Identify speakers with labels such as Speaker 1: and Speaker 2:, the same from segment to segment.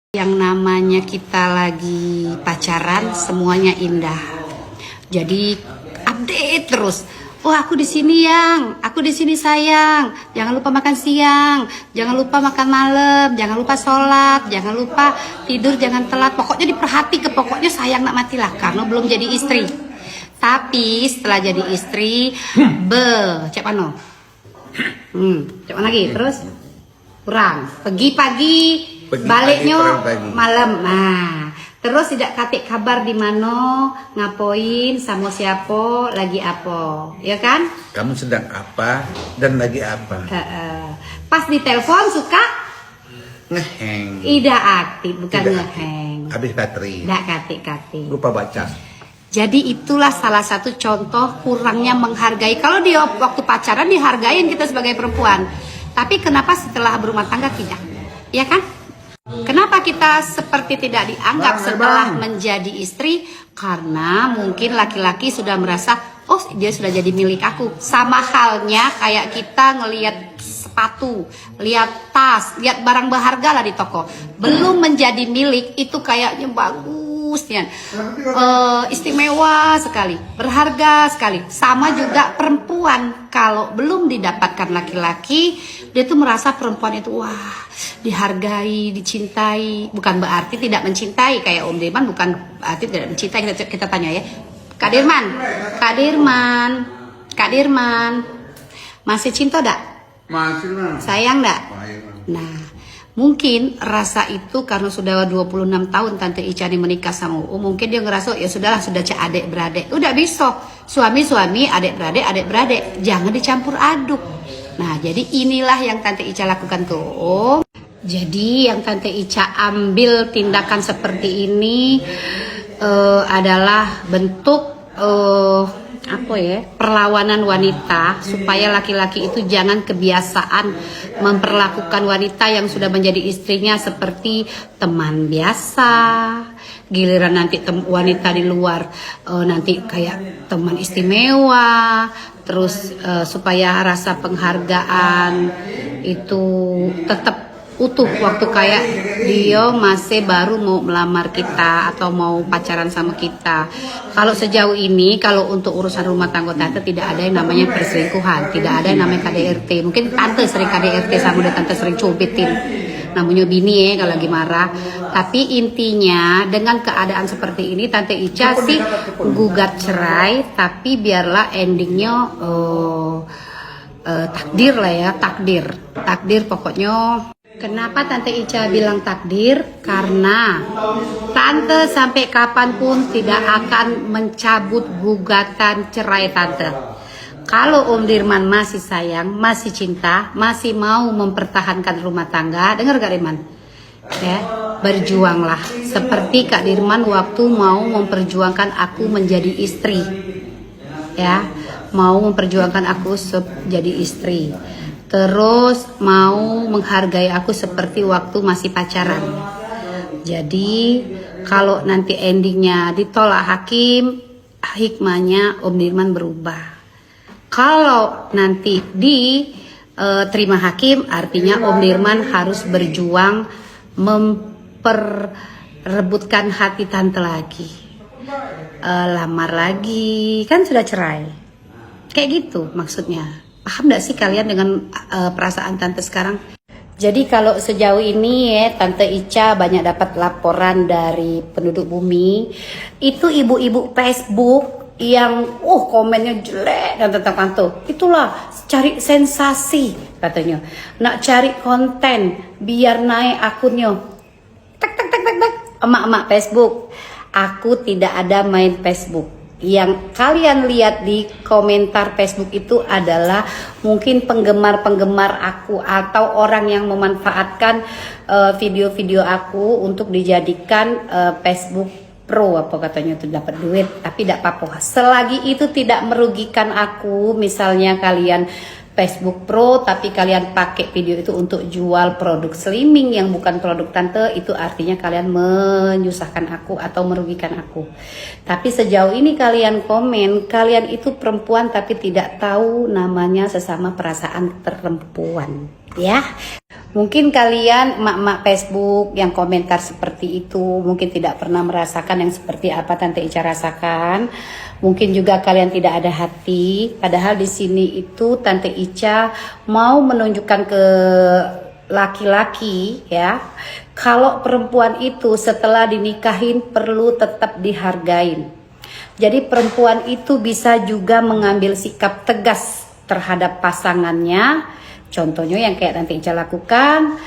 Speaker 1: Yang namanya kita lagi pacaran semuanya indah. Jadi update terus. Wah, aku di sini yang, aku di sini sayang. Jangan lupa makan siang, jangan lupa makan malam, jangan lupa sholat, jangan lupa tidur, jangan telat. Pokoknya diperhati ke pokoknya sayang nak matilah karena belum jadi istri. Tapi setelah jadi istri, cek pano. Cek mana lagi? Terus kurang. Pergi pagi. Baliknya malam. Nah, terus tidak katik kabar di mana, ngapoin, sama siapa, lagi apa, ya kan?
Speaker 2: Kamu sedang apa dan lagi apa?
Speaker 1: Pas di telepon suka
Speaker 2: ngeheng.
Speaker 1: Tidak aktif, bukan ngeheng.
Speaker 2: Habis baterai.
Speaker 1: Tidak katik-katik.
Speaker 2: Lupa baca.
Speaker 1: Jadi itulah salah satu contoh kurangnya menghargai. Kalau dia waktu pacaran dihargain kita sebagai perempuan, tapi kenapa setelah berumah tangga tidak? Ya kan? Kenapa kita seperti tidak dianggap setelah menjadi istri? Karena mungkin laki-laki sudah merasa, oh dia sudah jadi milik aku. Sama halnya kayak kita ngelihat sepatu, lihat tas, lihat barang berharga lah di toko. Belum menjadi milik itu kayaknya bagus ya. Istimewa sekali, berharga sekali. Sama juga perempuan, kalau belum didapatkan laki-laki, dia tuh merasa perempuan itu wah dihargai, dicintai. Bukan berarti tidak mencintai kayak Om Dirman, bukan berarti tidak mencintai. Kita tanya ya, Kak Dirman, masih cinta dak?
Speaker 2: Masih lah.
Speaker 1: Sayang dak? Nah, mungkin rasa itu karena sudah 26 tahun Tante Ica ini menikah sama mungkin dia ngerasa ya sudahlah, sudah adik beradik. Udah bisa suami-suami, adik beradik, jangan dicampur aduk. Nah, jadi inilah yang Tante Ica lakukan tuh. Jadi yang Tante Ica ambil tindakan seperti ini adalah bentuk perlawanan wanita supaya laki-laki itu jangan kebiasaan memperlakukan wanita yang sudah menjadi istrinya seperti teman biasa. Giliran nanti wanita di luar nanti kayak teman istimewa. Terus supaya rasa penghargaan itu tetap utuh waktu kayak dia masih baru mau melamar kita atau mau pacaran sama kita. Kalau sejauh ini, kalau untuk urusan rumah tangga Tante tidak ada yang namanya perselingkuhan, tidak ada yang namanya KDRT. Mungkin Tante sering KDRT sama dia, Tante sering cubitin namanya bini kalau lagi marah. Tapi intinya dengan keadaan seperti ini Tante Ica sih gugat cerai, tapi biarlah endingnya takdir lah ya, takdir pokoknya. Kenapa Tante Ica bilang takdir? Karena Tante sampai kapanpun tidak akan mencabut gugatan cerai Tante. Kalau Om Dirman masih sayang, masih cinta, masih mau mempertahankan rumah tangga, dengar gak Dirman? Ya, berjuanglah seperti Kak Dirman waktu mau memperjuangkan aku menjadi istri. Ya, mau memperjuangkan aku jadi istri. Terus mau menghargai aku seperti waktu masih pacaran. Jadi kalau nanti endingnya ditolak hakim, hikmahnya Om Dirman berubah. Kalau nanti diterima hakim, artinya Om Dirman harus berjuang memperebutkan hati Tante lagi. Lamar lagi, kan sudah cerai. Kayak gitu maksudnya. Paham gak sih kalian dengan perasaan Tante sekarang? Jadi kalau sejauh ini ya Tante Ica banyak dapat laporan dari penduduk bumi. Itu ibu-ibu Facebook yang komennya jelek dan tentang Tante. Itulah cari sensasi katanya. Nak cari konten biar naik akunnya. Tak. Emak-emak Facebook. Aku tidak ada main Facebook. Yang kalian lihat di komentar Facebook itu adalah mungkin penggemar-penggemar aku atau orang yang memanfaatkan video-video aku untuk dijadikan Facebook Pro apa katanya, itu dapat duit. Tapi tidak apa-apa, selagi itu tidak merugikan aku. Misalnya kalian Facebook Pro tapi kalian pakai video itu untuk jual produk slimming yang bukan produk Tante, itu artinya kalian menyusahkan aku atau merugikan aku. Tapi sejauh ini kalian komen, kalian itu perempuan tapi tidak tahu namanya sesama perasaan perempuan. Ya, mungkin kalian emak-emak Facebook yang komentar seperti itu mungkin tidak pernah merasakan yang seperti apa Tante Ica rasakan. Mungkin juga kalian tidak ada hati. Padahal di sini itu Tante Ica mau menunjukkan ke laki-laki ya, kalau perempuan itu setelah dinikahin perlu tetap dihargain. Jadi perempuan itu bisa juga mengambil sikap tegas terhadap pasangannya. Contohnya yang kayak Tante Ica lakukan,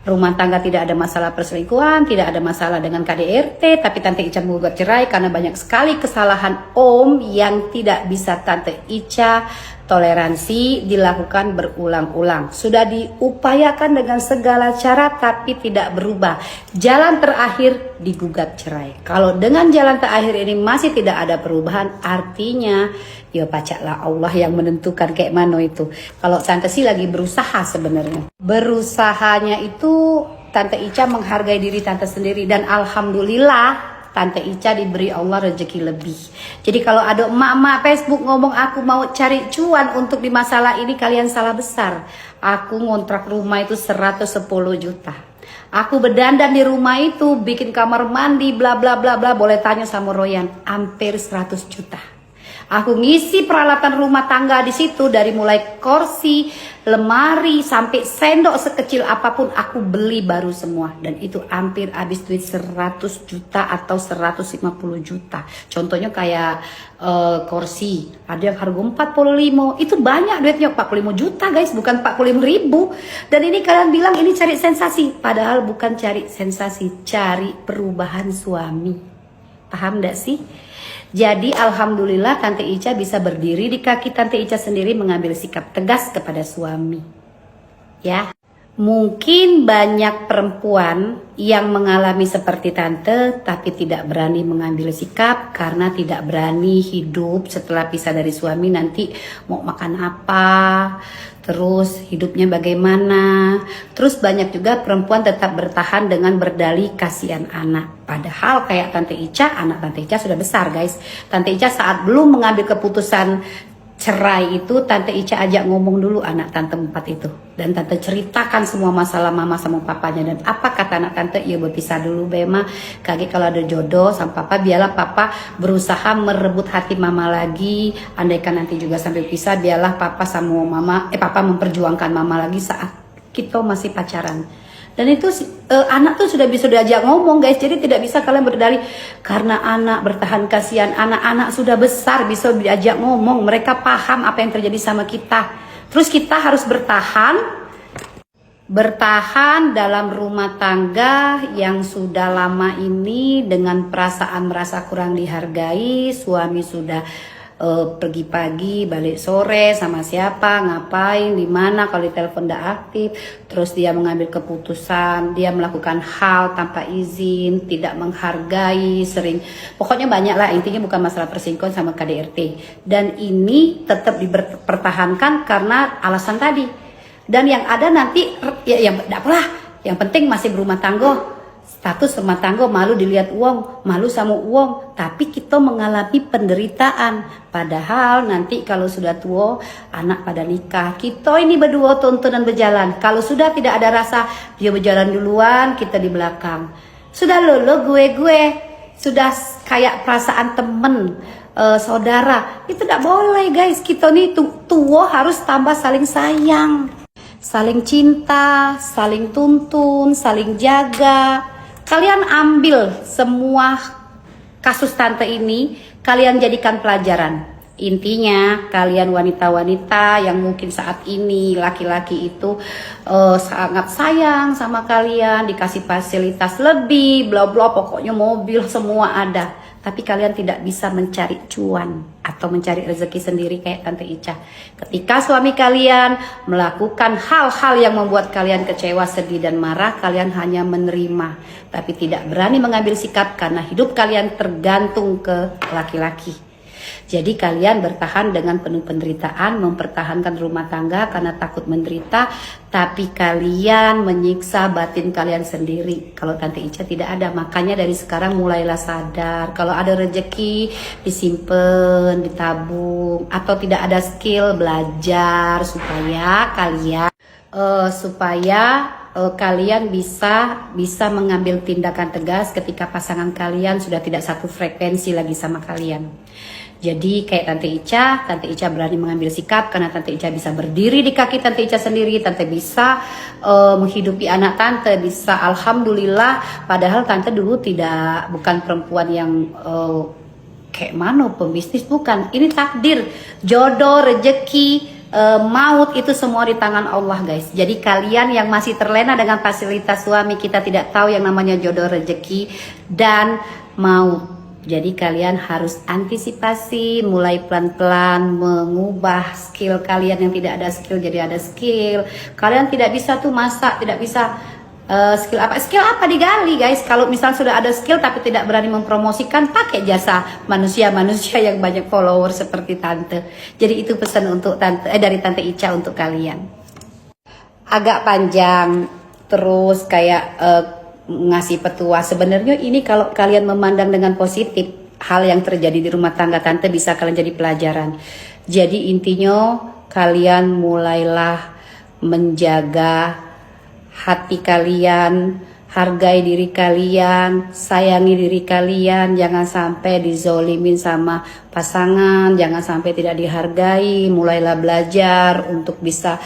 Speaker 1: rumah tangga tidak ada masalah perselingkuhan, tidak ada masalah dengan KDRT, tapi Tante Ica menggugat cerai karena banyak sekali kesalahan Om yang tidak bisa Tante Ica toleransi dilakukan berulang-ulang. Sudah diupayakan dengan segala cara tapi tidak berubah. Jalan terakhir digugat cerai. Kalau dengan jalan terakhir ini masih tidak ada perubahan, artinya ya pacaklah Allah yang menentukan kayak mana itu. Kalau Tante sih lagi berusaha sebenarnya. Berusahanya itu Tante Ica menghargai diri Tante sendiri dan alhamdulillah Tante Ica diberi Allah rezeki lebih. Jadi kalau ada emak-emak Facebook ngomong aku mau cari cuan untuk di masalah ini, kalian salah besar. Aku ngontrak rumah itu 110 juta. Aku berdandan di rumah itu, bikin kamar mandi, bla bla bla bla. Boleh tanya sama Royan, hampir 100 juta. Aku ngisi peralatan rumah tangga di situ dari mulai kursi, lemari sampai sendok sekecil apapun aku beli baru semua dan itu hampir habis duit 100 juta atau 150 juta. Contohnya kayak kursi, ada yang harga 45, itu banyak duitnya 45 juta guys, bukan 45 ribu. Dan ini kalian bilang ini cari sensasi, padahal bukan cari sensasi, cari perubahan suami. Paham gak sih? Jadi alhamdulillah Tante Ica bisa berdiri di kaki Tante Ica sendiri mengambil sikap tegas kepada suami. Ya, mungkin banyak perempuan yang mengalami seperti Tante tapi tidak berani mengambil sikap karena tidak berani hidup setelah pisah dari suami, nanti mau makan apa, terus hidupnya bagaimana. Terus banyak juga perempuan tetap bertahan dengan berdalih kasihan anak. Padahal kayak Tante Ica, anak Tante Ica sudah besar guys. Tante Ica saat belum mengambil keputusan cerai itu, Tante Ica ajak ngomong dulu anak Tante 4 itu. Dan Tante ceritakan semua masalah mama sama papanya. Dan apa kata anak Tante? Ya berpisah dulu Bema. Kaget kalau ada jodoh sama papa, biarlah papa berusaha merebut hati mama lagi. Andaikan nanti juga sampai pisah, biarlah papa sama mama, papa memperjuangkan mama lagi saat kita masih pacaran. Dan itu anak tuh sudah bisa diajak ngomong guys. Jadi tidak bisa kalian berdalih karena anak bertahan kasihan. Anak-anak sudah besar bisa diajak ngomong. Mereka paham apa yang terjadi sama kita. Terus kita harus bertahan dalam rumah tangga yang sudah lama ini dengan perasaan merasa kurang dihargai. Suami sudah pergi pagi, balik sore, sama siapa, ngapain, di mana, kalau ditelepon tidak aktif. Terus dia mengambil keputusan, dia melakukan hal tanpa izin, tidak menghargai, sering, pokoknya banyak lah, intinya bukan masalah persingkuhan sama KDRT. Dan ini tetap dipertahankan karena alasan tadi. Dan yang ada nanti, ya tidak apalah, yang penting masih berumah tangga. Status rumah tangga, malu dilihat uang, malu sama uang, tapi kita mengalami penderitaan. Padahal nanti kalau sudah tua, anak pada nikah, kita ini berdua tontonan berjalan. Kalau sudah tidak ada rasa, dia berjalan duluan, kita di belakang. Sudah lolo gue, sudah kayak perasaan temen, saudara. Itu tidak boleh guys, kita nih tua harus tambah saling sayang, saling cinta, saling tuntun, saling jaga. Kalian ambil semua kasus Tante ini, kalian jadikan pelajaran. Intinya kalian wanita-wanita yang mungkin saat ini laki-laki itu sangat sayang sama kalian, dikasih fasilitas lebih, bla bla, pokoknya mobil semua ada. Tapi kalian tidak bisa mencari cuan atau mencari rezeki sendiri kayak Tante Ica. Ketika suami kalian melakukan hal-hal yang membuat kalian kecewa, sedih, dan marah, kalian hanya menerima. Tapi tidak berani mengambil sikap karena hidup kalian tergantung ke laki-laki. Jadi kalian bertahan dengan penuh penderitaan, mempertahankan rumah tangga karena takut menderita, tapi kalian menyiksa batin kalian sendiri. Kalau Tante Ica tidak ada, makanya dari sekarang mulailah sadar. Kalau ada rezeki disimpan, ditabung, atau tidak ada skill, belajar supaya kalian supaya kalian bisa mengambil tindakan tegas ketika pasangan kalian sudah tidak satu frekuensi lagi sama kalian. Jadi kayak Tante Ica berani mengambil sikap karena Tante Ica bisa berdiri di kaki Tante Ica sendiri, Tante bisa menghidupi anak Tante, bisa alhamdulillah. Padahal Tante dulu bukan perempuan yang kayak mana pembisnis, bukan. Ini takdir, jodoh, rejeki, maut itu semua di tangan Allah guys. Jadi kalian yang masih terlena dengan fasilitas suami, kita tidak tahu yang namanya jodoh, rejeki, dan maut. Jadi kalian harus antisipasi, mulai pelan-pelan mengubah skill kalian yang tidak ada skill jadi ada skill. Kalian tidak bisa tuh masak, tidak bisa skill apa digali guys. Kalau misal sudah ada skill tapi tidak berani mempromosikan, pakai jasa manusia yang banyak follower seperti Tante. Jadi itu pesan untuk dari Tante Ica untuk kalian. Agak panjang terus kayak ngasih petua. Sebenarnya ini kalau kalian memandang dengan positif hal yang terjadi di rumah tangga Tante, bisa kalian jadi pelajaran. Jadi intinya kalian mulailah menjaga hati kalian, hargai diri kalian, sayangi diri kalian, jangan sampai dizolimin sama pasangan, jangan sampai tidak dihargai. Mulailah belajar untuk bisa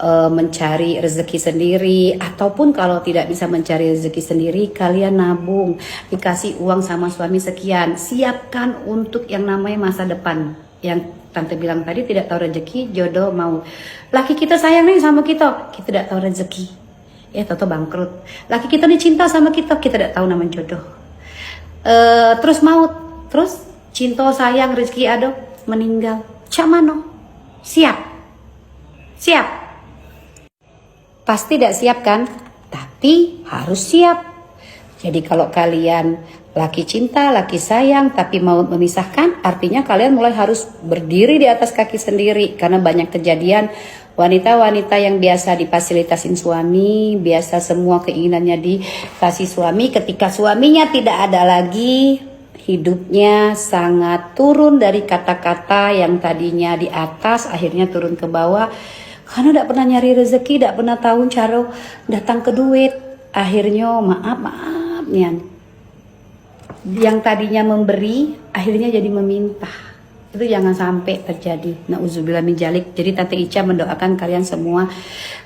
Speaker 1: mencari rezeki sendiri, ataupun kalau tidak bisa mencari rezeki sendiri, kalian nabung, dikasih uang sama suami sekian, siapkan untuk yang namanya masa depan. Yang Tante bilang tadi, tidak tahu rezeki, jodoh, mau. Laki kita sayang nih sama kita tidak tahu rezeki, ya tahu bangkrut. Laki kita nih cinta sama kita tidak tahu nama jodoh. Terus maut, terus cinta sayang rezeki ada meninggal. Cak mano? Siap. Pasti tidak siap kan? Tapi harus siap. Jadi kalau kalian laki cinta, laki sayang, tapi mau memisahkan, artinya kalian mulai harus berdiri di atas kaki sendiri. Karena banyak kejadian wanita-wanita yang biasa difasilitasin suami, biasa semua keinginannya dikasih suami, ketika suaminya tidak ada lagi, hidupnya sangat turun dari kata-kata yang tadinya di atas, akhirnya turun ke bawah. Karena tidak pernah nyari rezeki, tidak pernah tahu cara datang ke duit. Akhirnya maaf nih, yang tadinya memberi akhirnya jadi meminta. Itu jangan sampai terjadi. Nauzubillah min dzalik. Jadi Tante Ica mendoakan kalian semua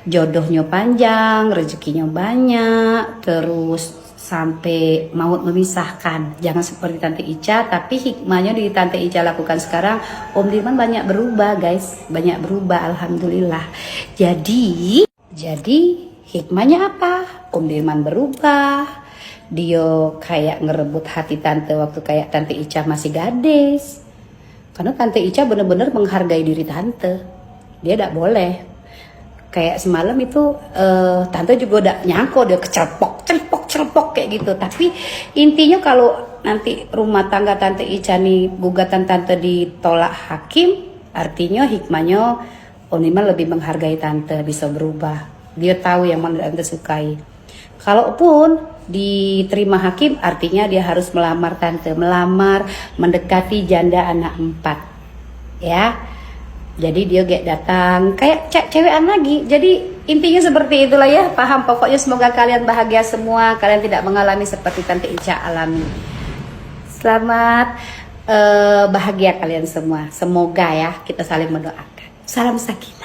Speaker 1: jodohnya panjang, rezekinya banyak, terus sampai maut memisahkan. Jangan seperti Tante Ica, tapi hikmahnya di Tante Ica lakukan sekarang, Om Dirman banyak berubah guys, banyak berubah alhamdulillah. Jadi hikmahnya apa? Om Dirman berubah, dia kayak ngerebut hati Tante waktu kayak Tante Ica masih gadis. Karena Tante Ica benar-benar menghargai diri Tante, dia tidak boleh. Kayak semalam itu Tante juga udah nyangko dia celpok kayak gitu. Tapi intinya kalau nanti rumah tangga Tante Ica nih, gugatan Tante ditolak hakim, artinya hikmahnya Om Dirman lebih menghargai Tante, bisa berubah. Dia tahu yang mana Tante sukai. Kalaupun diterima hakim, artinya dia harus melamar Tante, mendekati janda anak 4 ya. Jadi dia datang kayak cewekan lagi. Jadi intinya seperti itulah ya, paham. Pokoknya semoga kalian bahagia semua, kalian tidak mengalami seperti Tante Ica alami. Selamat bahagia kalian semua. Semoga ya, kita saling mendoakan. Salam sakinah.